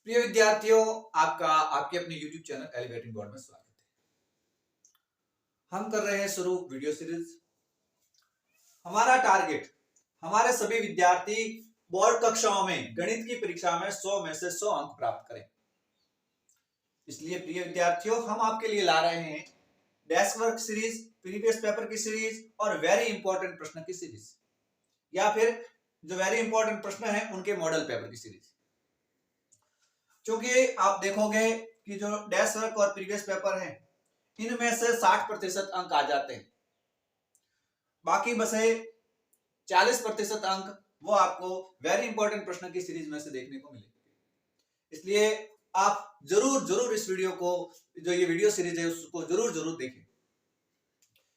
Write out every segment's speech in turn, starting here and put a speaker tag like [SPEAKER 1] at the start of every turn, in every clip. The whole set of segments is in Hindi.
[SPEAKER 1] प्रिय विद्यार्थियों, आपका आपके अपने YouTube चैनल एलिवेटिंग बोर्ड में स्वागत है। हम कर रहे हैं शुरू वीडियो सीरीज। हमारा टारगेट हमारे सभी विद्यार्थी बोर्ड कक्षाओं में गणित की परीक्षा में 100 में से 100 अंक प्राप्त करें। इसलिए प्रिय विद्यार्थियों, हम आपके लिए ला रहे हैं desk work series, previous paper की सीरीज और वेरी इंपॉर्टेंट प्रश्न की सीरीज, या फिर जो वेरी इंपॉर्टेंट प्रश्न है उनके मॉडल पेपर की सीरीज। क्योंकि आप देखोगे कि जो डेस्क वर्क और प्रीवियस पेपर है इनमें से 60% अंक आ जाते हैं, बाकी बसे 40% अंक वो आपको वेरी इंपॉर्टेंट प्रश्न की सीरीज में से देखने को मिलेंगे। इसलिए आप जरूर इस वीडियो को, जो ये वीडियो सीरीज है उसको जरूर देखें।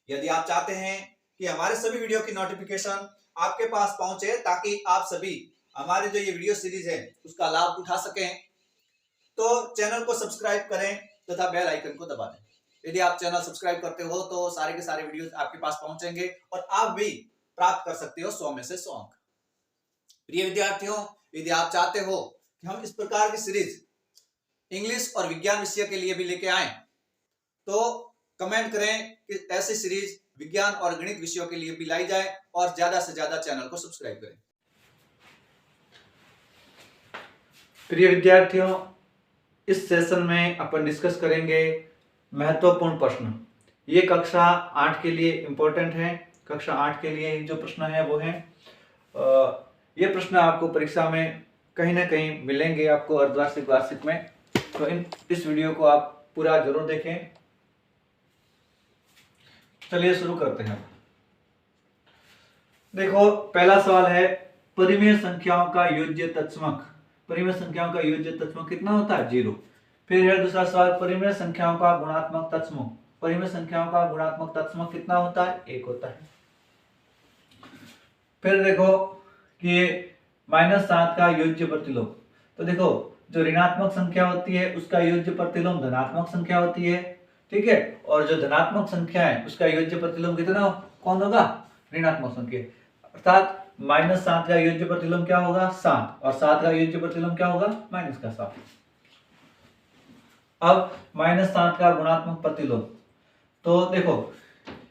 [SPEAKER 1] यदि आप चाहते हैं कि हमारे सभी वीडियो की नोटिफिकेशन आपके पास पहुंचे ताकि आप सभी हमारे जो ये वीडियो सीरीज है उसका लाभ उठा सकें, तो चैनल को सब्सक्राइब करें तथा बेल आइकन को दबा दें। यदि आप चैनल सब्सक्राइब करते हो तो सारे के सारे वीडियोस आपके पास पहुंचेंगे और आप भी प्राप्त कर सकते हो 100 में से 100 अंक। प्रिय विद्यार्थियों, यदि आप चाहते हो कि हम इस प्रकार की सीरीज इंग्लिश और विज्ञान विषय के लिए भी लेके आए, तो कमेंट करें कि ऐसी सीरीज विज्ञान और गणित विषयों के लिए भी लाई जाए और ज्यादा से ज्यादा चैनल को सब्सक्राइब करें। प्रिय विद्यार्थियों, इस सेशन में अपन डिस्कस करेंगे महत्वपूर्ण प्रश्न। ये कक्षा 8 के लिए इंपॉर्टेंट है। कक्षा 8 के लिए जो प्रश्न है वो है, ये प्रश्न आपको परीक्षा में कहीं ना कहीं मिलेंगे, आपको अर्धवार्षिक वार्षिक में। तो इस वीडियो को आप पूरा जरूर देखें। चलिए शुरू करते हैं। देखो, पहला सवाल है परिमेय संख्याओं का योज्य तत्समक। परिमेय संख्याओं का योज्य तत्समक कितना होता है? 0। फिर है दूसरा सवाल, परिमेय संख्याओं का गुणात्मक तत्समक। परिमेय संख्याओं का गुणात्मक तत्समक कितना होता है? 1 होता है। फिर देखो कि -7 का योज्य प्रतिलोम। तो देखो, जो ऋणात्मक संख्या होती है उसका योज्य प्रतिलोम धनात्मक संख्या होती है, ठीक है। और जो धनात्मक संख्या है उसका योज्य प्रतिलोम कितना कौन होगा? ऋणात्मक संख्या। अर्थात -7 का योज्य प्रतिलोम क्या होगा? 7। और 7 का योज्य प्रतिलोम क्या होगा? -7। अब -7 का गुणात्मक प्रतिलोम। तो देखो,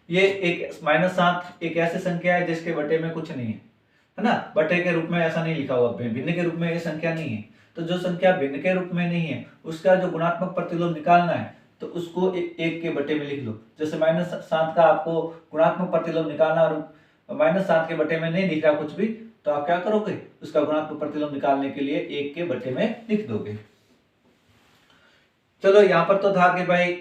[SPEAKER 1] ये एक -7 एक ऐसी संख्या है जिसके बटे में कुछ नहीं है ना। बटे के रूप में ऐसा नहीं लिखा हुआ, भिन्न के रूप में ये संख्या नहीं है। तो जो संख्या भिन्न के रूप में नहीं है उसका जो गुणात्मक प्रतिलोम निकालना है तो उसको एक के बटे में लिख लो। जैसे -7 का आपको गुणात्मक प्रतिलोम निकालना और -7 के बटे में नहीं दिख रहा कुछ भी, तो आप क्या करोगे? उसका गुणात्मक प्रतिलोम निकालने के लिए 1 के बटे में लिख दोगे। चलो, यहाँ पर तो था कि भाई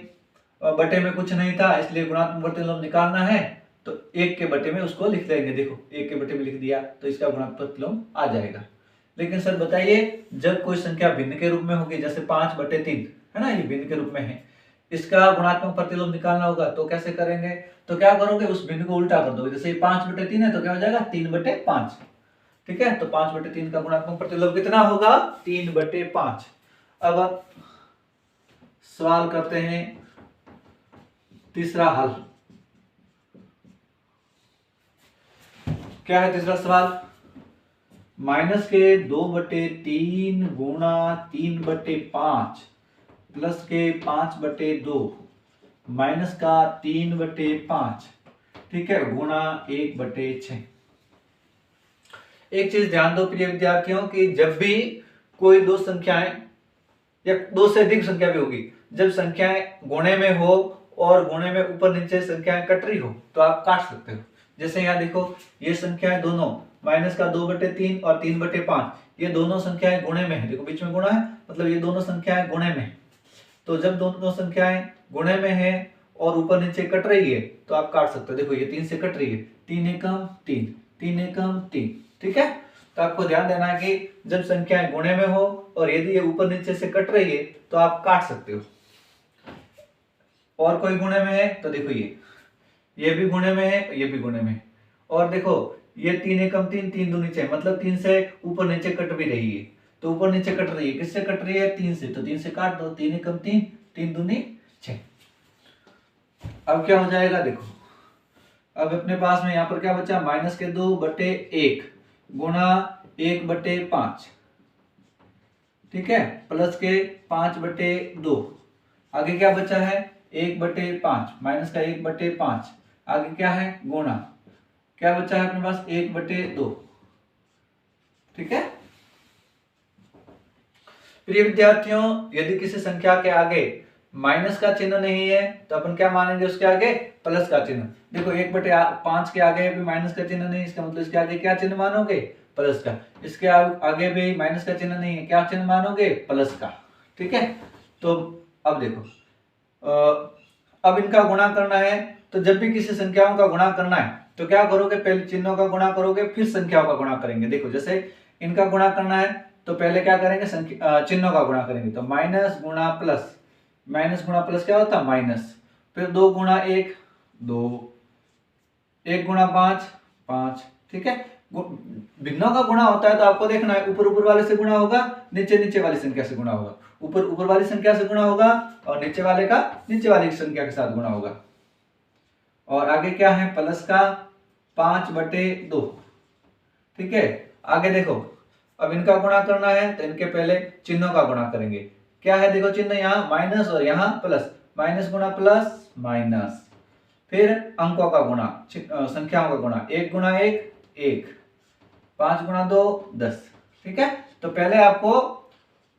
[SPEAKER 1] बटे में कुछ नहीं था इसलिए गुणात्मक प्रतिलोम निकालना है, तो 1 के बटे में उसको लिख देंगे। देखो, 1 के बटे में लिख दिया तो इसका गुणात्मक प्रतिलोम आ जाएगा। लेकिन सर बताइए, जब कोई संख्या भिन्न के रूप में होगी, जैसे 5/3 है ना, ये भिन्न के रूप में है, इसका गुणात्मक प्रतिलोम निकालना होगा तो कैसे करेंगे? तो क्या करोगे? उस भिन्न को उल्टा कर दोगे। जैसे 5/3 है तो क्या हो जाएगा? 3/5। ठीक है, तो 5/3 का गुणात्मक प्रतिलोम कितना होगा? 3/5। अब सवाल करते हैं तीसरा हल। क्या है तीसरा सवाल? -2/3 गुणा 3/5 प्लस के 5/2 माइनस का 3/5, ठीक है, गुणा 1/6। एक चीज ध्यान दो प्रिय विद्यार्थियों कि जब भी कोई दो संख्याएं या दो से अधिक संख्या भी होगी, जब संख्याएं गुणे में हो और गुणे में ऊपर नीचे संख्याएं कट रही हो तो आप काट सकते हो। जैसे यहाँ देखो, ये संख्याएं दोनों -2/3 और 3/5, ये दोनों संख्याएं गुणे में है। देखो, बीच में गुणा है, मतलब ये दोनों संख्याएं गुणे में है। तो जब दोनों संख्याएं गुणे में है और ऊपर नीचे कट रही है तो आप काट सकते हो। देखो, ये 3 से कट रही है, 3 एकम 3, 3 एकम 3, ठीक है। तो आपको ध्यान देना है कि जब संख्याएं गुणे में हो और यदि ये ऊपर नीचे से कट रही है तो आप काट सकते हो। और कोई गुणे में है तो देखो, ये भी गुणे में है, ये भी गुणे में है। और देखो, ये 3 एकम 3, 3 दूनी 6, मतलब 3 से ऊपर नीचे कट भी रही है। तो ऊपर नीचे कट रही है, किससे कट रही है? 3 से। तो 3 से काट दो, 3 एकम 3, 3 दूनी 6। अब क्या हो जाएगा? देखो, अब अपने पास में यहाँ पर क्या बचा? -2/1 गुणा 1/5
[SPEAKER 2] ठीक है, प्लस के 5/2। आगे क्या बचा है 1/5, माइनस का 1/5। आगे क्या है गुणा, क्या बचा है अपने पास 1/2। ठीक है, प्रिय विद्यार्थियों, यदि किसी संख्या के आगे माइनस का चिन्ह नहीं है तो अपन क्या मानेंगे, उसके आगे प्लस का चिन्ह। देखो 1/5 के आगे भी माइनस का चिन्ह नहीं, इसका मतलब इसके आगे क्या चिन्ह मानोगे, प्लस का। इसके आगे भी माइनस का चिन्ह नहीं है, क्या चिन्ह मानोगे, प्लस का। ठीक है, तो अब देखो अब इनका गुणा करना है, तो जब भी किसी संख्याओं का गुणा करना है तो क्या करोगे, पहले चिन्हों का गुणा करोगे फिर संख्याओं का गुणा करेंगे। देखो जैसे इनका गुणा करना है तो पहले क्या करेंगे, चिन्हों का गुणा करेंगे। तो माइनस गुणा प्लस, माइनस गुणा प्लस क्या होता है माइनस, फिर 2 गुणा 1 2, 1 गुणा 5 5। ठीक है, भिन्नों का गुणा होता है तो आपको देखना है ऊपर ऊपर वाले से गुणा होगा, नीचे नीचे वाली संख्या से गुणा होगा। ऊपर ऊपर वाली संख्या से गुणा होगा और नीचे वाले का नीचे वाली संख्या के साथ गुणा होगा। और आगे क्या है प्लस का 5/2। ठीक है, आगे देखो अब इनका गुणा करना है तो इनके पहले चिन्हों का गुणा करेंगे। क्या है देखो चिन्ह, यहाँ माइनस और यहाँ प्लस, माइनस गुणा प्लस माइनस। फिर अंकों का गुणा, संख्याओं का गुणा, 1 गुणा 1 1, 5 गुणा 2 10। ठीक है, तो पहले आपको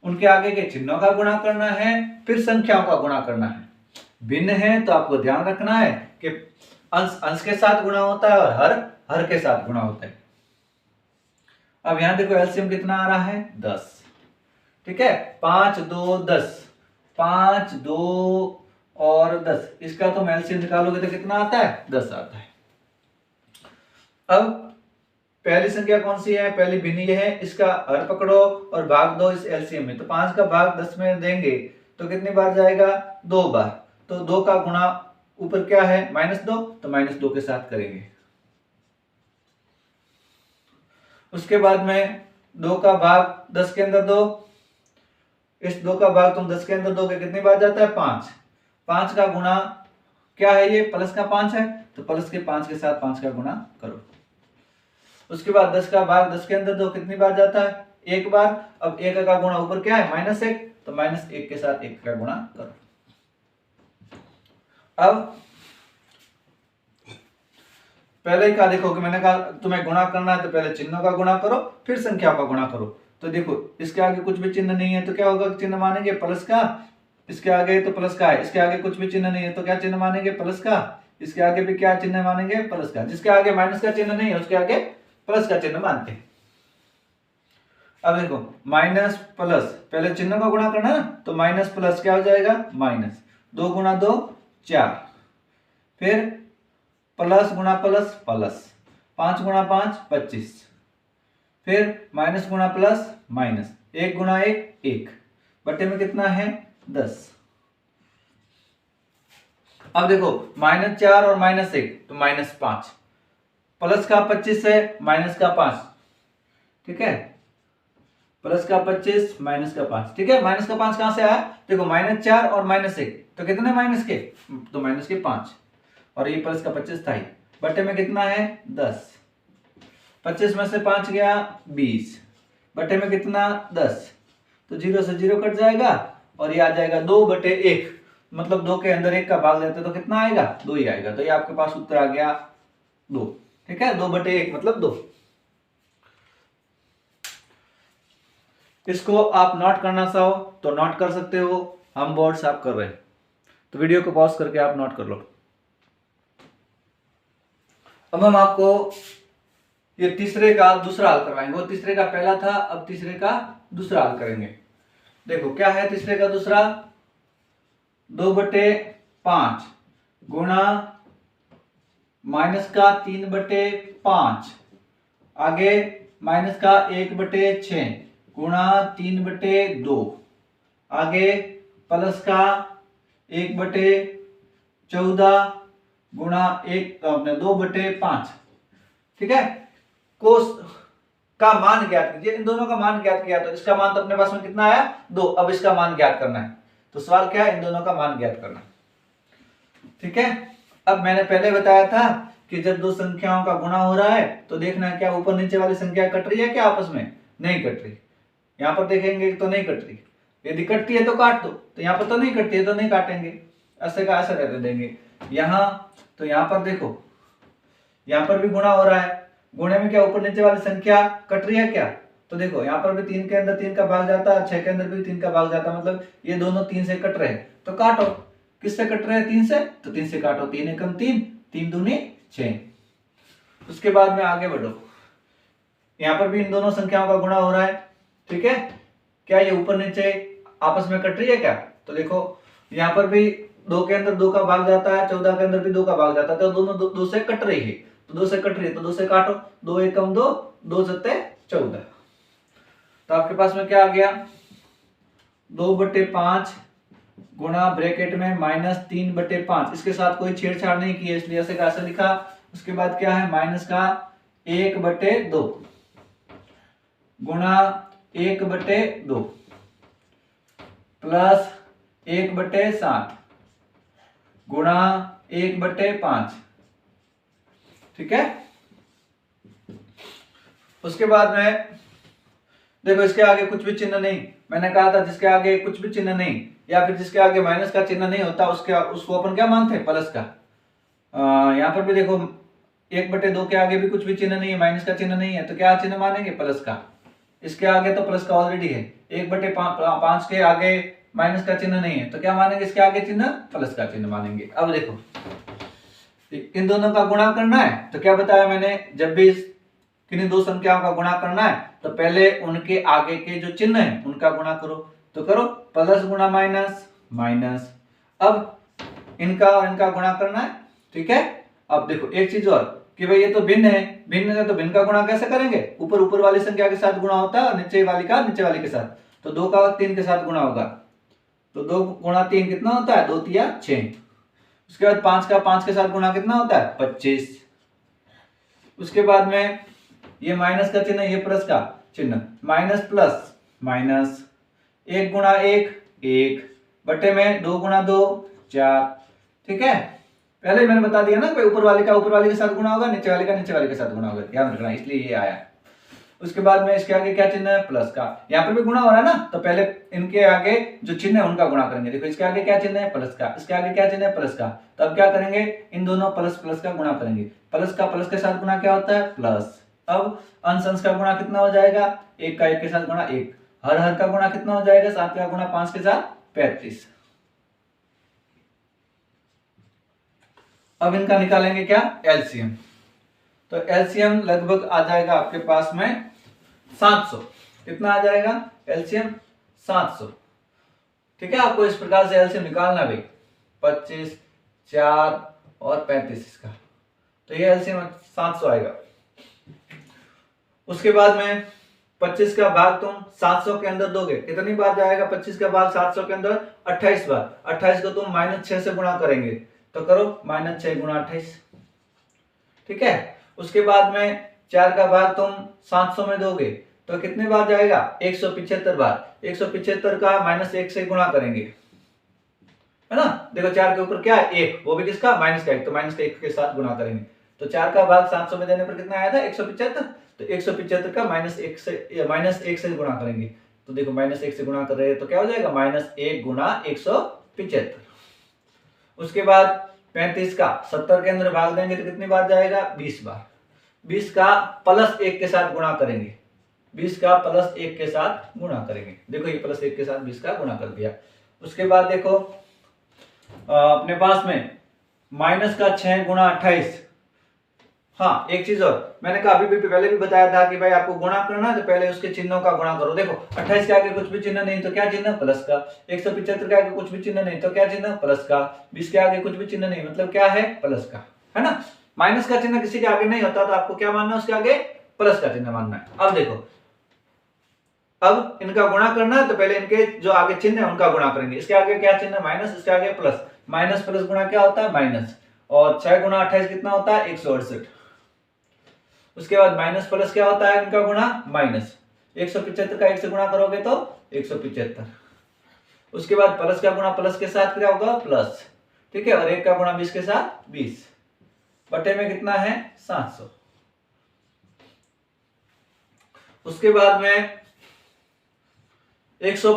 [SPEAKER 2] उनके आगे के चिन्हों का गुणा करना है, फिर संख्याओं का गुणा करना है। भिन्न है तो आपको ध्यान रखना है कि अंश अंश के साथ गुणा होता है और हर हर के साथ गुणा होता है। अब यहां देखो एलसीएम कितना आ रहा है 10। ठीक है, 5 2 10, 5 2 और 10, इसका तुम एलसीएम निकालोगे तो कितना आता है 10 आता है। अब पहली संख्या कौन सी है, पहली भिन्न ये है, इसका हर पकड़ो और भाग दो इस एलसीएम में। तो 5 का भाग 10 में देंगे तो कितनी बार जाएगा 2 बार। तो 2 का गुणा ऊपर क्या है -2, तो -2 के साथ करेंगे। उसके बाद में 2 का भाग 10 के अंदर दो, इस 2 का भाग तुम 10 के अंदर दोगे कितनी बार जाता है 5। 5 का गुणा क्या है, ये प्लस का 5 है तो प्लस के 5 के साथ 5 का गुणा करो। उसके बाद 10 का भाग 10 के अंदर दो, कितनी बार जाता है 1 बार। अब 1 का गुणा ऊपर क्या है -1, तो -1 के साथ 1 का गुणा करो। अब पहले का देखो कि मैंने कहा तुम्हें गुणा करना है तो पहले चिन्हों का गुणा करो फिर संख्या का गुणा करो। तो देखो इसके आगे कुछ भी चिन्ह नहीं है तो क्या होगा, चिन्ह मानेंगे प्लस का। इसके आगे तो प्लस का है, इसके आगे कुछ भी चिन्ह नहीं है तो क्या चिन्ह मानेंगे प्लस का। इसके आगे भी क्या चिन्ह मानेंगे प्लस का। जिसके आगे माइनस का चिन्ह नहीं है उसके आगे प्लस का चिन्ह मानते हैं। अब देखो माइनस प्लस, पहले चिन्ह का गुणा करना है तो माइनस प्लस क्या हो जाएगा माइनस, 2 गुणा 2 4, फिर प्लस गुणा प्लस प्लस, 5 गुणा 5 25, फिर माइनस गुणा प्लस माइनस, 1 गुणा 1 1, बटे में कितना है 10। अब देखो -4 और -1 तो -5, प्लस का 25 है माइनस का 5। ठीक है, प्लस का 25 माइनस का 5। ठीक है, माइनस का 5 कहां से आया, देखो -4 और -1 तो कितने माइनस के, तो माइनस के 5, और ये प्लस का 25 था ही, बटे में कितना है 10। 25 में से 5 गया 20, बटे में कितना 10, तो 0 से 0 कट जाएगा और ये आ जाएगा 2/1, मतलब 2 के अंदर 1 का भाग लेते तो कितना आएगा 2 ही आएगा। तो ये आपके पास उत्तर आ गया 2। ठीक है, 2/1 मतलब 2। इसको आप नोट करना चाहो तो नोट कर सकते हो, हम बोर्ड साफ कर रहे हैं तो वीडियो को पॉज करके आप नोट कर लो। अब हम आपको ये तीसरे का दूसरा हल करवाएंगे। वो तीसरे का पहला था, अब तीसरे का दूसरा हल करेंगे। देखो क्या है तीसरे का दूसरा, 2/5 गुणा माइनस का 3/5, आगे माइनस का 1/6 गुणा 3/2, आगे प्लस का 1/14 गुणा 2/5। ठीक है, कोस का मान ज्ञात कीजिए। इन दोनों का मान ज्ञात किया तो इसका मान तो अपने पास में कितना आया 2, अब इसका मान ज्ञात करना है। तो सवाल क्या है, इन दोनों का मान ज्ञात करना। ठीक है, अब मैंने पहले बताया था कि जब दो संख्याओं का गुणा हो रहा है तो देखना है क्या ऊपर नीचे वाली संख्या कट रही है क्या आपस में, नहीं कट रही। यहाँ पर देखेंगे तो नहीं कट रही, यदि कटती है तो काट दो, तो यहाँ पर तो नहीं कटती है तो नहीं काटेंगे, ऐसे का ऐसे रहने देंगे। यहाँ तो यहाँ पर देखो, यहाँ पर भी गुणा हो रहा है, गुणे में क्या ऊपर नीचे वाली संख्या कट रही है क्या, तो देखो यहाँ पर भी 3 के अंदर 3 का भाग जाता है, 6 के अंदर भी 3 का भाग जाता है, मतलब ये दोनों 3 से कट रहे हैं, तो काटो। किससे कट रहे हैं? 3 से, तो 3 से काटो, 3 एकम 3, 3 दूनी 6। उसके बाद में आगे बढ़ो, यहाँ पर भी इन दोनों संख्याओं का गुणा हो रहा है, ठीक है। क्या ये ऊपर नीचे आपस में कट रही है क्या, तो देखो यहाँ पर भी 2 के अंदर 2 का भाग जाता है, 14 के अंदर भी 2 का भाग जाता है, तो दोनों 2 से कट रही है, तो 2 से कट रही है तो 2 से काटो, 2 एकम 2, 2 सत्ते 14। तो आपके पास में क्या आ गया, 2/5 गुणा ब्रैकेट में -3/5, इसके साथ कोई छेड़छाड़ नहीं की है इसलिए ऐसे कैसे लिखा। उसके बाद क्या है, माइनस का 1/2 गुणा 1/2 प्लस 1/7 गुणा 1/5, ठीक है। उसके बाद में देखो इसके आगे कुछ भी चिन्ह नहीं, मैंने कहा था जिसके आगे कुछ भी चिन्ह नहीं या फिर जिसके आगे माइनस का चिन्ह नहीं होता उसको अपन क्या मानते हैं, प्लस का। यहाँ पर भी देखो 1/2 के आगे भी कुछ भी चिन्ह नहीं है, माइनस का चिन्ह नहीं है, तो क्या चिन्ह मानेंगे, प्लस का। इसके आगे तो प्लस का ऑलरेडी है, 1/5 के आगे माइनस का चिन्ह नहीं है, तो क्या मानेंगे, इसके आगे चिन्ह प्लस का चिन्ह मानेंगे। अब देखो इन दोनों का गुणा करना है, तो क्या बताया मैंने, जब भी किन्हीं दो संख्याओं का गुणा करना है तो पहले उनके आगे के जो चिन्ह है उनका गुणा करो, तो करो प्लस गुणा माइनस, माइनस। अब इनका और इनका गुणा करना है, ठीक है। अब देखो एक चीज और कि भाई ये तो भिन्न है, भिन्न है तो भिन्न का गुणा कैसे करेंगे, ऊपर ऊपर वाली संख्या के साथ गुणा होता है और नीचे वाली का नीचे वाली के साथ, तो 2 का 3 के साथ गुणा होगा, तो 2 गुणा 3 कितना होता है, 2 तिया 6। उसके बाद 5 का 5 के साथ गुणा कितना होता है, 25। उसके बाद में ये माइनस का चिन्ह, ये प्लस का चिन्ह, माइनस प्लस माइनस, 1 गुणा 1 1 बटे में 2 गुणा 2 4, ठीक है। पहले मैंने बता दिया ना, ऊपर वाले का ऊपर वाले के साथ गुणा होगा, नीचे वाले का नीचे वाले के साथ गुणा होगा, ध्यान रखना, इसलिए ये आया। उसके बाद में इसके आगे क्या चिन्ह है, प्लस का, यहाँ पर भी गुणा हो रहा है ना, तो पहले इनके आगे जो चिन्ह है उनका गुणा करेंगे। देखो इसके आगे क्या चिन्ह है, प्लस का, इसके आगे क्या चिन्ह है, प्लस का, तो अब क्या करेंगे, इन दोनों प्लस प्लस का गुणा करेंगे। प्लस का प्लस के साथ गुणा क्या होता है, प्लस। अब अंश अंश का गुणा कितना हो जाएगा, 1 का 1 के साथ गुणा 1, हर हर का गुणा कितना हो जाएगा, 7 का गुणा 5 के साथ 35। अब इनका निकालेंगे क्या, एलसीएम, तो एलसीएम लगभग आ जाएगा आपके पास में 700। कितना आ जाएगा, एलसीएम 700, ठीक है। आपको इस प्रकार से एलसीएम निकालना भाई, 25 4 और 35 इसका, तो ये एलसीएम 700 आएगा। उसके बाद में 25 का भाग तुम 700 के अंदर दोगे, कितनी बार जाएगा 25 का भाग 700 के अंदर, 28 बार। 28 को तुम -6 से गुणा करेंगे, तो करो -6 गुणा 28, ठीक है। उसके बाद में 4 का भाग तुम 700 में दोगे तो कितने बार जाएगा, 175 बार। 175 का -1 से गुणा करेंगे, है ना। देखो 4 के ऊपर क्या है, 1, वो भी किसका, माइनस का 1, तो माइनस का 1 के साथ गुणा करेंगे, तो 4 का भाग 700 में देने पर कितना आया था, 175, तो 175 का -1 से गुणा करेंगे, तो देखो -1 से गुणा कर रहे हैं तो क्या हो जाएगा, -1 गुणा 175। उसके बाद 35 का 70 के अंदर भाग देंगे तो कितनी बार जाएगा, 20 बार। 20 का +1 के साथ गुणा करेंगे, 20 का +1 के साथ गुणा करेंगे, देखो ये +1 के साथ 20 का गुणा कर दिया। उसके बाद देखो अपने पास में माइनस का 6 गुणा 28। हाँ एक चीज और, मैंने कहा अभी भी पहले भी बताया था कि भाई आपको गुणा करना है तो पहले उसके चिन्हों का गुणा करो। देखो 28 के आगे कुछ भी चिन्ह नहीं तो क्या चिन्ह, प्लस का। 175 के आगे कुछ भी चिन्ह नहीं तो क्या चिन्ह, प्लस का। 20 के आगे कुछ भी चिन्ह नहीं मतलब क्या है, प्लस का, है ना। माइनस का चिन्ह किसी के आगे नहीं होता तो आपको क्या मानना है, उसके आगे प्लस का चिन्ह मानना है। अब देखो अब इनका गुणा करना है तो पहले इनके जो आगे चिन्ह है उनका गुणा करेंगे। इसके आगे क्या चिन्ह, माइनस, इसके आगे प्लस। माइनस प्लस गुणा क्या होता है, माइनस। और 6 गुणा 28 कितना होता है, 168। उसके बाद माइनस प्लस क्या होता है, इनका गुणा माइनस। 175 का 1 से गुणा करोगे तो 175। उसके बाद प्लस का गुणा प्लस के साथ क्या होगा, प्लस, ठीक है। और 1 का गुणा 20 के साथ 20 बटे में कितना है, 700। उसके बाद में 100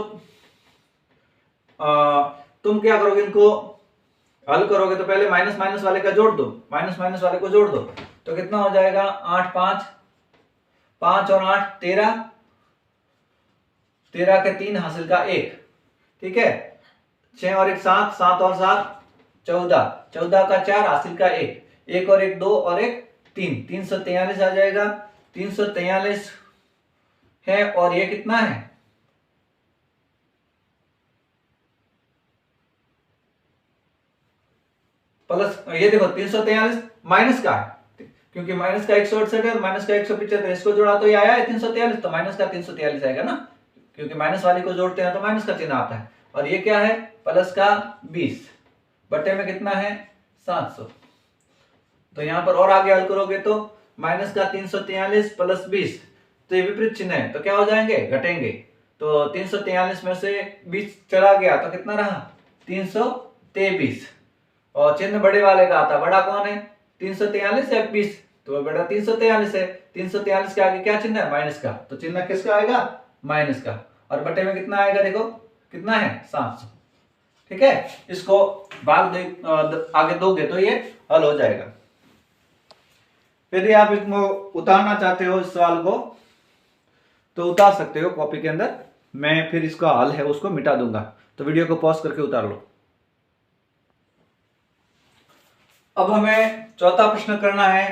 [SPEAKER 2] तुम क्या करोगे, इनको हल करोगे तो पहले माइनस माइनस वाले का जोड़ दो, माइनस माइनस वाले को जोड़ दो तो कितना हो जाएगा 8 5 5 और 8 13, 13 के 3 हासिल का 1, ठीक है। 6 और 1 7, 7 और 7 14, 14 का 4 हासिल का 1, 1 और 1 2 और 1 3, 343 आ जाएगा। 343 है और ये कितना है, प्लस, ये देखो 343 माइनस का है, क्योंकि माइनस का 168 है और माइनस का 175, इसको जोड़ा तो ये आया है 343, तो माइनस का 343 आएगा ना, क्योंकि माइनस वाले को जोड़ते हैं तो माइनस का चिन्ह आता है। और ये क्या है, प्लस का 20 बटे में कितना है 700। तो यहां पर और आगे हल करोगे तो माइनस का 343 प्लस 20, तो ये विपरीत चिन्ह है तो क्या हो जाएंगे, घटेंगे। तो 343 में से 20 चला गया तो कितना रहा 323, और चिन्ह बड़े वाले का आता, बड़ा कौन है 343 या 20, तो बड़ा 343 है। 343 के आगे क्या चिन्ह है, माइनस का, तो चिन्ह किसका आएगा, माइनस का। और बटे में कितना आएगा, देखो कितना है 700, ठीक है। इसको भाग आगे दोगे तो ये हल हो जाएगा। यदि आप इसको उतारना चाहते हो इस सवाल को तो उतार सकते हो कॉपी के अंदर, मैं फिर इसका हल है उसको मिटा दूंगा, तो वीडियो को पॉज करके उतार लो। अब हमें चौथा प्रश्न करना है,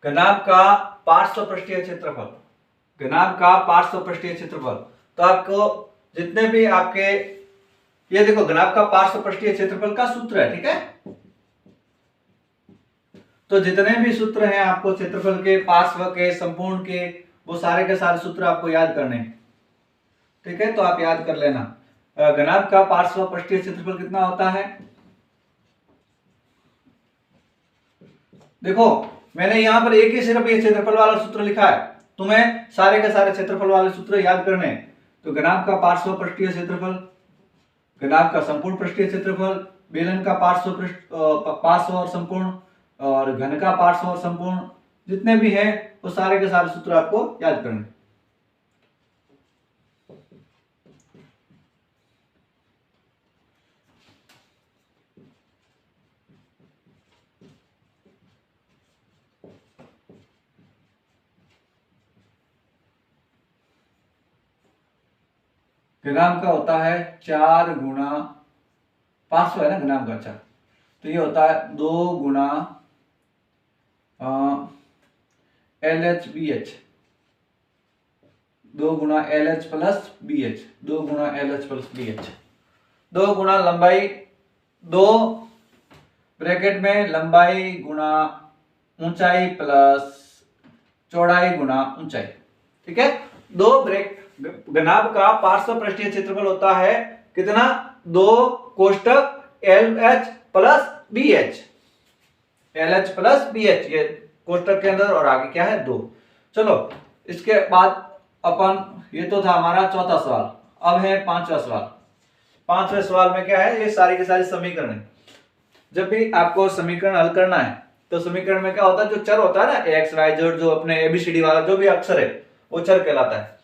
[SPEAKER 2] घनाभ का पार्श्वपृष्ठीय क्षेत्रफल। घनाभ का पार्श्वपृष्ठीय क्षेत्रफल, तो आपको जितने भी आपके, ये देखो घनाभ का पार्श्वपृष्ठीय क्षेत्रफल का सूत्र है, ठीक है। तो जितने भी सूत्र हैं आपको क्षेत्रफल के, पार्श्व के, संपूर्ण के, वो सारे के सारे सूत्र आपको याद करने हैं, ठीक है। तो आप याद कर लेना। घनाभ का पार्श्वपृष्ठीय क्षेत्रफल कितना होता है, देखो मैंने यहां पर एक ही सिर्फ ये क्षेत्रफल वाला सूत्र लिखा है, तुम्हें सारे के सारे क्षेत्रफल वाले सूत्र याद करने हैं। तो घनाभ का पार्श्वपृष्ठीय क्षेत्रफल, घनाभ का संपूर्ण पृष्ठीय क्षेत्रफल, बेलन का पार्श्व और संपूर्ण, और घन का पार्श्व और संपूर्ण, जितने भी हैं वो सारे के सारे सूत्र आपको याद करने। घनाभ का होता है 4 गुणा, पार्श्व है ना घनाभ का 4, तो ये होता है 2 गुणा LH BH, 2 गुणा LH प्लस BH, 2 गुणा LH प्लस BH, 2 गुणा लंबाई, 2 ब्रैकेट में लंबाई गुणा ऊंचाई प्लस चौड़ाई गुणा ऊंचाई, ठीक है। 2 घनाभ का पार्श्वपृष्ठीय क्षेत्रफल होता है कितना, 2 कोष्टक LH plus BH, LH plus BH, ये कोष्टक के अंदर, और आगे क्या है 2। चलो इसके बाद अपन, ये तो था हमारा चौथा सवाल, अब है पांचवा सवाल। पांचवें सवाल में क्या है, ये सारी के सारी समीकरण है। जब भी आपको समीकरण हल करना है तो समीकरण में क्या होता है, जो चर होता है ना एक्स वाई जेड, जो अपने एबीसीडी वाला जो भी अक्षर है वो चर कहलाता है।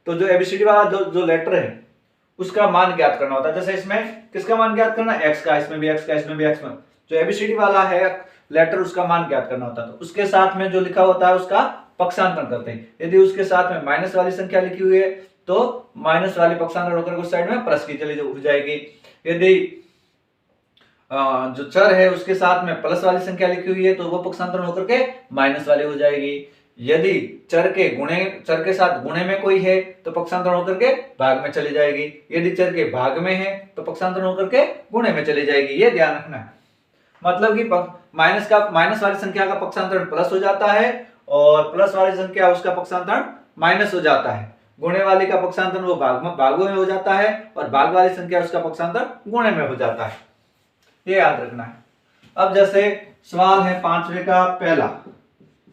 [SPEAKER 2] तो जो एबीसीडी वाला जो लेटर है उसका मान ज्ञात करना होता है। जैसे इसमें किसका मान ज्ञात करना, एक्स का, इसमें भी एक्स का, इसमें भी एक्स में, जो एबीसीडी वाला है लेटर उसका मान ज्ञात करना होता है। तो उसके साथ में जो लिखा होता है उसका पक्षांतरण करते हैं। यदि उसके साथ में माइनस वाली संख्या लिखी हुई है तो माइनस वाली पक्षांतरण होकर उस साइड में प्लस की चली हो जाएगी। यदि जो चर है उसके साथ में प्लस वाली संख्या लिखी हुई है तो वो पक्षांतरण होकर के माइनस वाली हो जाएगी। यदि चर के साथ गुणे में कोई है तो पक्षांतरण होकर के भाग में चली जाएगी। यदि चर के भाग में है तो पक्षांतरण होकर के गुणे में चली जाएगी। ये ध्यान रखना है। मतलब कि माइनस वाली संख्या का पक्षांतरण प्लस हो जाता है और प्लस वाली संख्या उसका पक्षांतरण माइनस हो जाता है। गुणे वाली का पक्षांतरण वो भागों में हो जाता है और भाग वाली संख्या उसका पक्षांतरण गुणे में हो जाता है। ये याद रखना है। अब जैसे सवाल है पांचवे का पहला,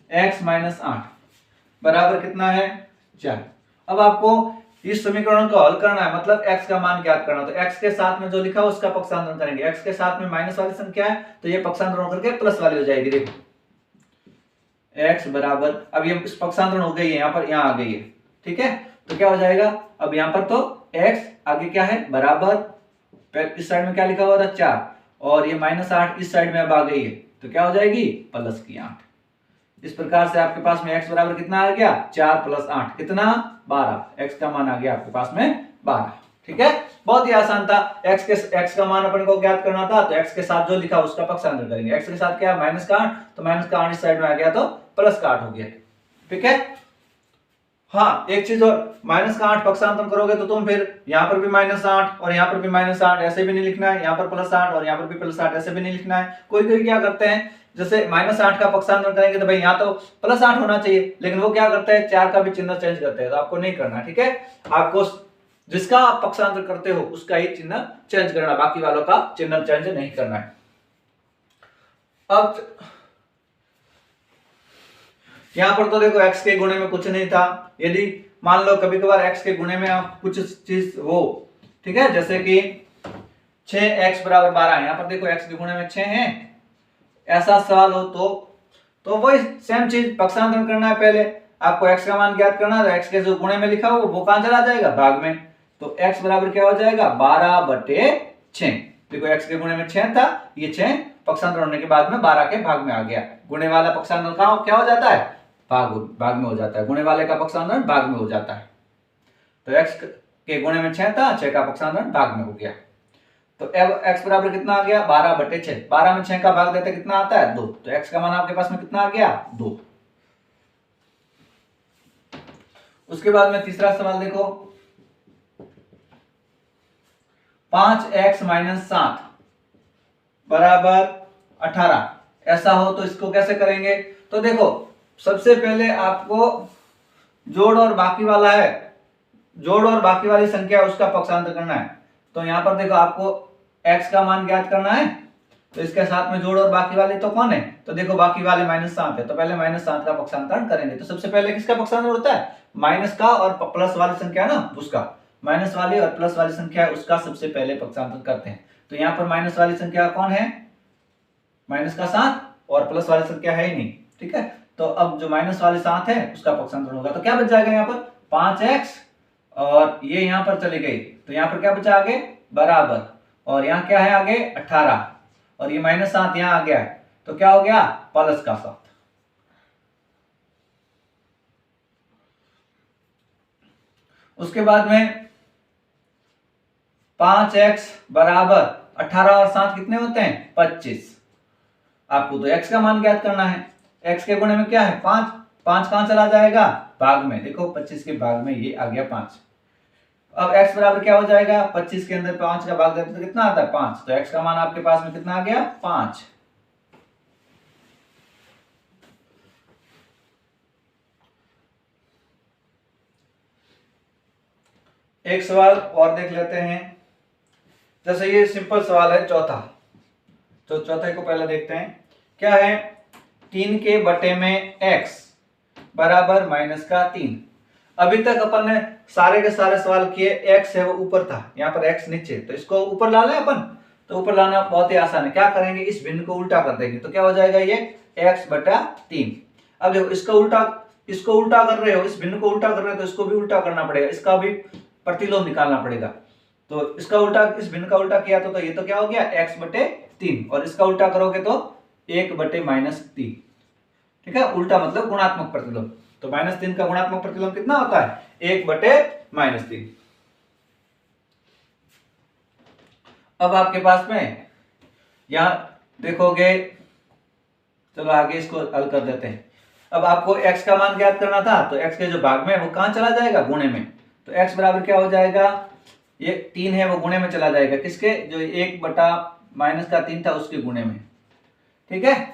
[SPEAKER 2] x माइनस 8 बराबर कितना है 4। अब आपको इस समीकरण को हल करना है, मतलब x का मान ज्ञात करना। तो x के साथ में जो लिखा है उसका पक्षांतरण करेंगे। x के साथ में माइनस वाली संख्या है तो ये पक्षांतरण होकर के प्लस वाली हो जाएगी। देखो x बराबर, अब ये पक्षांतरण हो गई है, यहाँ पर यहाँ आ गई है, ठीक है। तो क्या हो जाएगा, अब यहाँ पर तो x आगे क्या है बराबर, इस साइड में क्या लिखा हुआ था 4, और ये -8 इस साइड में अब आ गई है, तो क्या हो जाएगी +8। इस प्रकार से आपके पास में x बराबर कितना आ गया, 4 + 8 कितना 12, x का मान आ गया आपके पास में 12। ठीक है, बहुत ही आसान था। x का मान अपन को ज्ञात करना था, तो x के साथ जो लिखा उसका पक्षांतर करेंगे। x के साथ क्या -8, तो -8 इस साइड में आ गया तो +8 हो गया। ठीक है, हाँ एक चीज और, -8 पक्षांतर करोगे तो तुम फिर यहाँ पर भी -8 और यहाँ पर भी -8 ऐसे भी नहीं लिखना है, यहाँ पर +8 और यहाँ पर भी +8 ऐसे भी नहीं लिखना है। कोई कोई क्या करते हैं, जैसे -8 का पक्षांतर करेंगे तो भाई यहाँ तो +8 होना चाहिए, लेकिन वो क्या करते हैं 4 का भी चिन्ह चेंज करते हैं, तो आपको नहीं करना। ठीक है, आपको जिसका आप पक्षांतर करते हो उसका ही चिन्ह चेंज करना, बाकी वालों का चिन्ह चेंज नहीं करना है। अब यहां पर तो देखो x के गुणे में कुछ नहीं था, यदि मान लो कभी कभार x के गुणे में आप कुछ चीज हो, ठीक है, जैसे कि 6x = 12, यहां पर देखो x के गुणे में 6 है, ऐसा सवाल हो तो वही सेम चीज पक्षांतर करना है। पहले आपको x का मान ज्ञात करना है, तो x के जो गुणे में लिखा हो वो कहां चला जाएगा, भाग में, तो x बराबर क्या हो जाएगा 12/6। देखो x के गुणे में 6 था, ये 6 पक्षांतर होने के बाद में 12 के भाग में आ गया। गुणे वाला पक्षांतर क्या हो जाता है, भाग में हो जाता है, गुणे वाले का पक्षांतर भाग में हो जाता है। तो x के गुणे में 6 था, 6 का पक्षांतर भाग में हो गया, तो अब x बराबर कितना आ गया 12/6। 12 में 6 का भाग देते कितना आता है 2, तो x का मान आपके पास में कितना आ गया 2। उसके बाद में तीसरा सवाल देखो, 5x - 7 = 18, ऐसा हो तो इसको कैसे करेंगे। तो देखो सबसे पहले आपको जोड़ और बाकी वाला है, जोड़ और बाकी वाली संख्या उसका पक्षांतर करना है। तो यहां पर देखो आपको x का मान ज्ञात करना है, तो इसके साथ में जोड़ और बाकी वाले तो कौन है, तो देखो बाकी वाले -7 है, तो पहले -7 का पक्षांतर करेंगे। तो सबसे पहले किसका पक्षांतर होता है, माइनस का, और प्लस वाली संख्या ना उसका, माइनस वाली और प्लस वाली संख्या उसका सबसे पहले पक्षांतर करते हैं। तो यहाँ पर माइनस वाली संख्या कौन है, माइनस का 7, और प्लस वाली संख्या है ही नहीं। ठीक है, तो अब जो माइनस वाली 7 है उसका पक्षांतर होगा, तो क्या बच जाएगा यहाँ पर 5x, और ये यहाँ पर चली गई, तो यहाँ पर क्या बचा आगे बराबर, और यहाँ क्या है आगे 18, और ये -7 यहाँ आ गया है, तो क्या हो गया प्लस का 7। उसके बाद में 5x बराबर 18 और 7 कितने होते हैं 25। आपको तो x का मान ज्ञात करना है, x के गुणे में क्या है 5, 5 कहां चला जाएगा भाग में, देखो 25 के भाग में ये आ गया 5। अब x बराबर क्या हो जाएगा, 25 के अंदर 5 का भाग देते तो कितना आता है 5, तो x का मान आपके पास में कितना आ गया 5। एक सवाल और देख लेते हैं, जैसे ये सिंपल सवाल है चौथा, तो चौथे को पहले देखते हैं। क्या है 3 के बटे में x बराबर -3। अभी तक अपन ने सारे के सारे सवाल किए, x है वो ऊपर था, यहाँ पर x नीचे, तो इसको ऊपर ला लें अपन, तो ऊपर लाना बहुत ही आसान है। क्या करेंगे, इस भिन्न को उल्टा कर देंगे, तो क्या हो जाएगा ये x/3। अब देखो इसको उल्टा कर रहे हो, इस भिन्न को उल्टा कर रहे हो, तो इसको भी उल्टा करना पड़ेगा, इसका भी प्रतिलोम निकालना पड़ेगा। तो इसका उल्टा, इस भिन्न का उल्टा किया तो ये तो क्या हो गया x/3, और इसका उल्टा करोगे तो 1/-3। ठीक है, उल्टा मतलब गुणात्मक प्रतिलोम, तो -3 का गुणात्मक प्रतिलोम कितना होता है 1/-3। अब आपके पास में यहां देखोगे, चलो आगे इसको हल कर देते हैं। अब आपको x का मान ज्ञात करना था, तो x के जो भाग में है वो कहां चला जाएगा गुणे में, तो x बराबर क्या हो जाएगा, ये 3 है वो गुणे में चला जाएगा, किसके, जो 1/-3 था उसके गुणे में। ठीक है,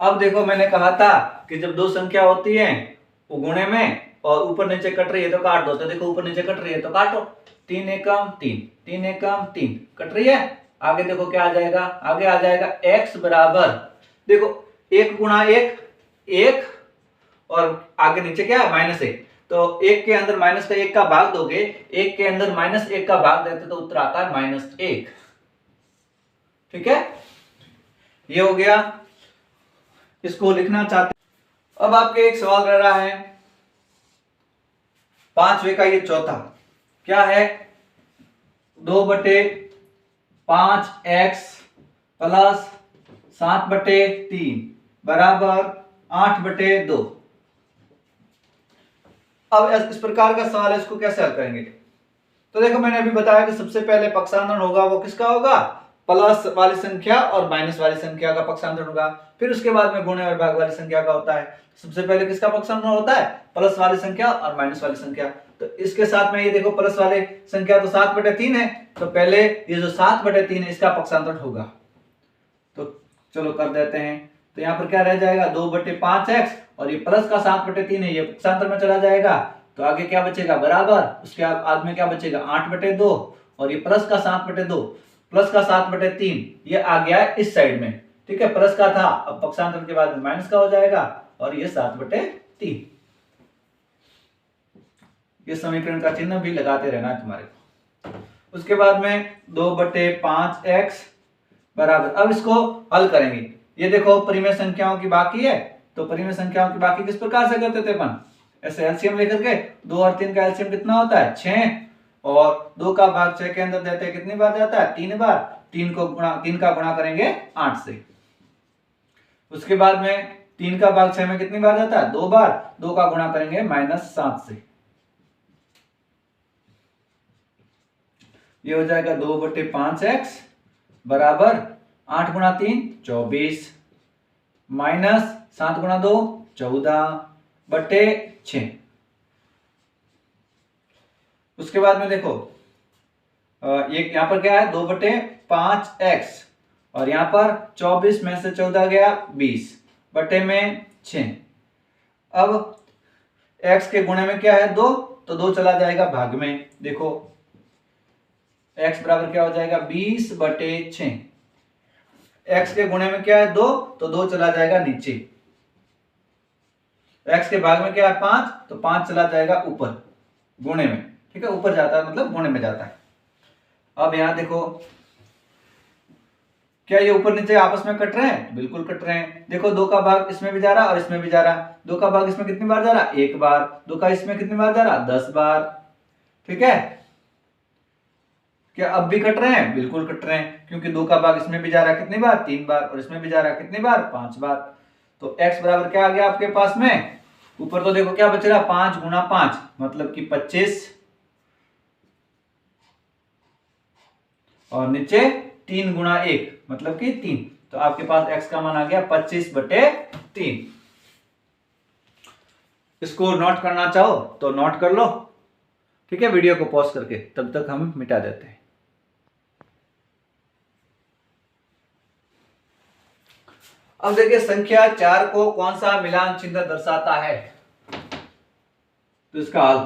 [SPEAKER 2] अब देखो मैंने कहा था कि जब दो संख्या होती है वो गुणे में और ऊपर नीचे कट रही है तो काट दो, तो देखो ऊपर नीचे कट रही है तो काटो, 3 एकम 3, 3 एकम 3 कट रही है। आगे देखो क्या आ जाएगा, आगे आ जाएगा x बराबर, देखो 1 गुणा 1 1, और आगे नीचे क्या है -1, तो 1 के अंदर -1 का भाग दोगे, 1 के अंदर -1 का भाग देते तो उत्तर आता है -1। ठीक है, ये हो गया, इसको लिखना चाहते। अब आपके एक सवाल रह रहा है, पांचवे का ये चौथा क्या है, 2/5x प्लस 7/3 बराबर 8/2। अब इस प्रकार का सवाल है, इसको कैसे हल करेंगे? तो देखो मैंने अभी बताया कि सबसे पहले पक्षांतरण होगा वो किसका होगा, प्लस वाली संख्या और माइनस वाली संख्या का पक्षांतरण होगा। फिर उसके बाद में गुणे और भाग वाली संख्या का होता है। सबसे पहले किसका पक्षांतरण होता है, प्लस वाली संख्या और माइनस वाली संख्या। तो इसके साथ में ये देखो प्लस वाली संख्या तो 7/3 है, तो पहले ये जो 7/3 है इसका पक्षांतरण होगा। तो चलो कर देते हैं। तो यहाँ पर क्या रह जाएगा, 2/5x और ये प्लस का 7/3 है, ये पक्षांतर में चला जाएगा। तो आगे क्या बचेगा, बराबर। उसके बाद में क्या बचेगा, 8/2 और ये प्लस का 7/2, प्लस का 7/3 ये आ गया है इस साइड में। ठीक है, प्लस का था, अब पक्षांतर के बाद में माइनस का हो जाएगा और ये 7/3। ये समीकरण का चिन्ह भी लगाते रहना है तुम्हारे को। उसके बाद में 2/5x बराबर, अब इसको हल करेंगे। ये देखो परिमेय संख्याओं की बाकी है, तो परिमेय संख्याओं की बाकी किस प्रकार से करते थे अपन, ऐसे एलसीएम लेकर के 2 और 3 का एलसीएम कितना होता है 6, और 2 का भाग 6 के अंदर देते हैं कितनी बार जाता है 3 बार। 3 का गुणा करेंगे 8 से। उसके बाद में 3 का भाग 6 में कितनी बार जाता है 2 बार। 2 का गुणा करेंगे -7 से। ये हो जाएगा 2/5x बराबर 8 गुणा 3 24 माइनस 7 गुणा 2 14/6। उसके बाद में देखो ये यहां पर क्या है 2/5x और यहां पर 24 में से 14 गया 20 बटे में 6। अब x के गुणे में क्या है 2, तो 2 चला जाएगा भाग में। देखो x बराबर क्या हो जाएगा 20/6। x के गुणे में क्या है 2, तो 2 चला जाएगा नीचे। x के भाग में क्या है 5, तो 5 चला जाएगा ऊपर गुणे में। ठीक है, ऊपर जाता है मतलब गुणे में जाता है। अब यहां देखो क्या ये ऊपर नीचे आपस में कट रहे हैं, बिल्कुल कट रहे हैं। देखो 2 का भाग इसमें भी जा रहा और इसमें भी जा रहा। 2 का भाग इसमें कितनी बार जा रहा 1 बार। 2 का इसमें कितनी बार जा रहा 10 बार। ठीक है, क्या अब भी कट रहे हैं, बिल्कुल कट रहे हैं, क्योंकि 2 का भाग इसमें भी जा रहा है कितनी बार 3 बार और इसमें भी जा रहा है कितनी बार 5 बार। तो x बराबर क्या आ गया आपके पास में, ऊपर तो देखो क्या बच रहा 5 गुणा 5 मतलब कि 25 और नीचे 3 गुणा 1 मतलब कि 3। तो आपके पास x का मान आ गया 25/3। इसको नोट करना चाहो तो नोट कर लो। ठीक है, वीडियो को पॉज करके, तब तक हम मिटा देते हैं। अब देखिए संख्या 4 को कौन सा मिलान चिन्ह दर्शाता है, तो इसका हल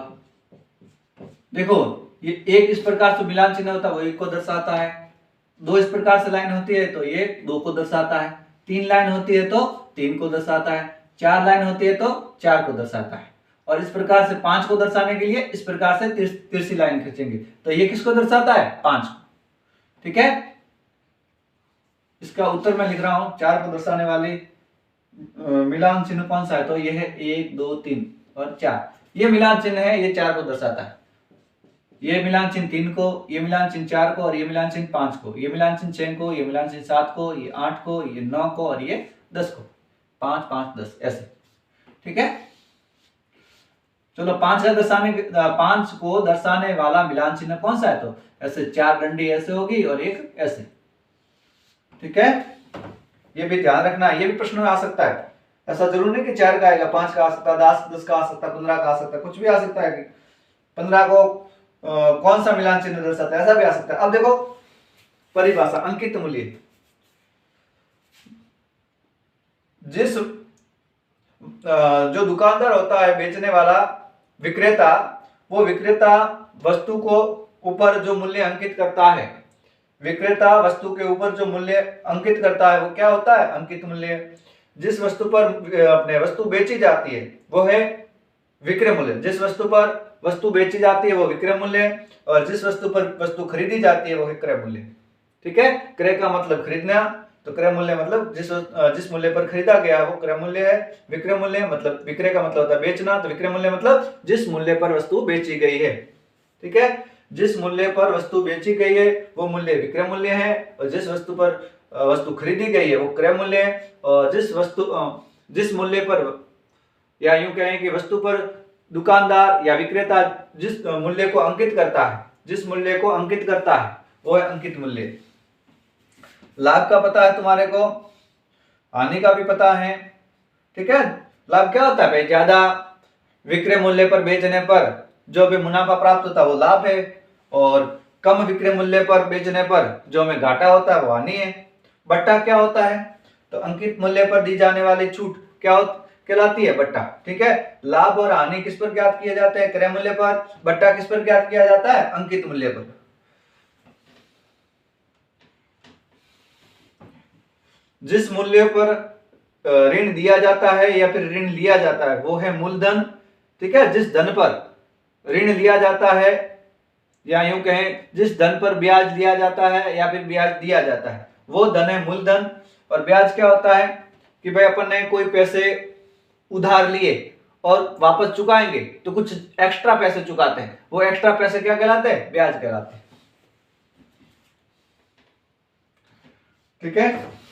[SPEAKER 2] देखो। ये 1 इस प्रकार से मिलान चिन्ह होता है वो 1 को दर्शाता है। 2 इस प्रकार से लाइन होती है तो ये 2 को दर्शाता है। 3 लाइन होती है तो 3 को दर्शाता है। 4 लाइन होती है तो 4 को दर्शाता है। और इस प्रकार से 5 को दर्शाने के लिए इस प्रकार से तिरछी लाइन खींचेंगे, तो ये किसको दर्शाता है 5 को। ठीक है, इसका उत्तर मैं लिख रहा हूं। 4 को दर्शाने वाली मिलान चिन्ह कौन सा है, तो ये है 1 2 3 और 4। ये मिलान चिन्ह है, ये 4 को दर्शाता है। ये मिलान चिन्ह 3 को, ये मिलान चिन्ह 4 को और ये मिलान चिन्ह 5 को, ये मिलान चिन्ह 6 को, ये मिलान चिन्ह 7 को, ये 8 को, ये 9 को और ये 10 को। 5 5 10 ऐसे। ठीक है, चलो 5 को दर्शाने वाला मिलान चिन्ह कौन सा है, तो ऐसे 4 डंडी ऐसे होगी और एक ऐसे। ठीक है, ये भी ध्यान रखना, ये भी प्रश्न में आ सकता है। ऐसा जरूर नहीं कि 4 का आएगा, 5 का आ सकता है, 10 का आ सकता है, 15 का आ सकता है, कुछ भी आ सकता है कि 15 को कौन सा मिलान चिन्ह दर्शाता है, ऐसा भी आ सकता है। अब देखो परिभाषा अंकित मूल्य। जिस जो दुकानदार होता है बेचने वाला विक्रेता, वो विक्रेता वस्तु को ऊपर जो मूल्य अंकित करता है, विक्रेता वस्तु के ऊपर जो मूल्य अंकित करता है वो क्या होता है अंकित मूल्य। जिस वस्तु पर अपने वस्तु बेची जाती है वो है विक्रय मूल्य। जिस वस्तु पर वस्तु बेची जाती है वो विक्रय मूल्य, और जिस वस्तु पर वस्तु खरीदी जाती है वो विक्रय मूल्य। ठीक है, क्रय का मतलब खरीदना, तो क्रय मूल्य मतलब जिस मूल्य पर खरीदा गया वो क्रय मूल्य है। विक्रय मूल्य मतलब विक्रय का मतलब होता है बेचना, तो विक्रय मूल्य मतलब जिस मूल्य पर वस्तु बेची गई है। ठीक है, जिस मूल्य पर वस्तु बेची गई है वो मूल्य विक्रय मूल्य है, और जिस वस्तु पर वस्तु खरीदी गई है वो क्रय मूल्य है। और जिस मूल्य पर, या यूं कहें कि वस्तु पर दुकानदार या विक्रेता जिस मूल्य को अंकित करता है, जिस मूल्य को अंकित करता है वो है अंकित मूल्य। लाभ का पता है तुम्हारे को, हानि का भी पता है। ठीक है, लाभ क्या होता है भाई, ज्यादा विक्रय मूल्य पर बेचने पर जो भी मुनाफा प्राप्त होता है वो लाभ है, और कम विक्रय मूल्य पर बेचने पर जो हमें घाटा होता है वो हानि है। बट्टा क्या होता है, तो अंकित मूल्य पर दी जाने वाली छूट क्या कहलाती है, बट्टा। ठीक है, लाभ और हानि किस पर ज्ञात किए जाते हैं, क्रय मूल्य पर। बट्टा किस पर ज्ञात किया जाता है, अंकित मूल्य पर। जिस मूल्य पर ऋण दिया जाता है या फिर ऋण लिया जाता है वो है मूलधन। ठीक है, जिस धन पर ऋण लिया जाता है, या यूं कहें जिस धन पर ब्याज लिया जाता है या फिर ब्याज दिया जाता है वो धन है मूलधन। और ब्याज क्या होता है कि भाई अपन ने कोई पैसे उधार लिए और वापस चुकाएंगे तो कुछ एक्स्ट्रा पैसे चुकाते हैं, वो एक्स्ट्रा पैसे क्या कहलाते हैं, ब्याज कहलाते हैं। ठीक है।